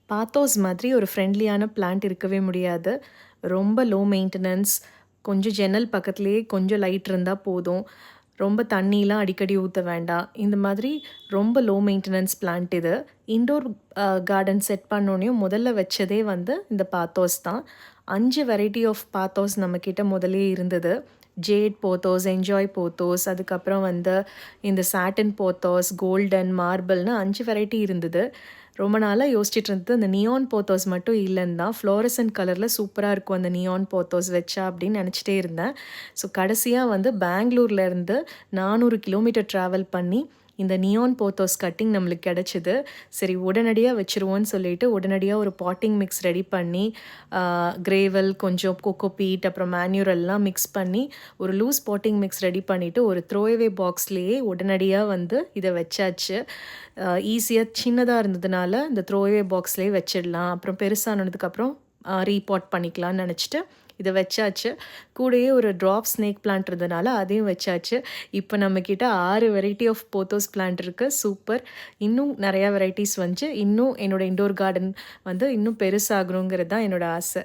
பாத்தோஸ் மாதிரி ஒரு ஃப்ரெண்ட்லியான பிளான்ட் இருக்கவே முடியாது. ரொம்ப லோ மெயின்டெனன்ஸ். கொஞ்சம் ஜன்னல் பக்கத்திலேயே கொஞ்சம் லைட் இருந்தா போதும். ரொம்ப தண்ணிலாம் அடிக்கடி ஊத்த வேண்டாம். இந்த மாதிரி ரொம்ப லோ மெயின்டெனன்ஸ் பிளான்ட் இது. இன்டோர் கார்டன் செட் பண்ணோனயும் முதல்ல வச்சதே வந்து இந்த பாத்தோஸ் தான். 5 வெரைட்டி ஆஃப் பாத்தோஸ் நம்மக்கிட்ட முதல்லயே இருந்தது. ஜேட் போத்தோஸ், என்ஜாய் போத்தோஸ், அதுக்கப்புறம் வந்து இந்த சாட்டின் போத்தோஸ், கோல்டன், மார்பிள்னு 5 வெரைட்டி இருந்தது. ரொம்ப நாளா யோசிச்சுட்டு இருந்தது அந்த நியான் போத்தோஸ் மட்டும் இல்லன்னு தான். ஃப்ளோரசன்ட் கலர்ல சூப்பரா இருக்கும் அந்த நியான் போத்தோஸ் வச்சா அப்படின்னு நெனச்சுட்டே இருந்தேன். ஸோ கடைசியா வந்து பெங்களூர்ல இருந்து 400 கிலோமீட்டர் டிராவல் பண்ணி இந்த நியான் போத்தோஸ் கட்டிங் நம்மளுக்கு கிடைச்சது. சரி உடனடியா வச்சுருவோன்னு சொல்லிட்டு உடனடியா ஒரு பாட்டிங் மிக்ஸ் ரெடி பண்ணி, கிரேவல், கொஞ்சம் கோகோ பீட், அப்புறம் மேன்யூர் எல்லாம் மிக்ஸ் பண்ணி ஒரு லூஸ் பாட்டிங் மிக்ஸ் ரெடி பண்ணிட்டு ஒரு த்ரோஅவே பாக்ஸ்லேயே உடனடியா வந்து இத வச்சாச்சு. ஈஸியா சின்னதா இருந்ததுனால இந்த த்ரோஅவே பாக்ஸ்லேயே வச்சிடலாம். அப்புறம் பெருசானதுக்கப்புறம் ரீபாட் பண்ணிக்கலாம்னு நெனச்சுட்டு இத வச்சாச்சு. கூடயே ஒரு ட்ராப் ஸ்னேக் பிளான்ட் இருந்தனால அதையும் வச்சாச்சு. இப்ப நம்மகிட்ட 6 வெரைட்டி ஆஃப் போத்தோஸ் பிளான்ட் இருக்கு. சூப்பர். இன்னும் நெறைய வெரைட்டிஸ் வந்து இன்னும் என்னோட இன்டோர் கார்டன் வந்து இன்னும் பெருசாகணுங்கிறது தான் என்னோட ஆசை.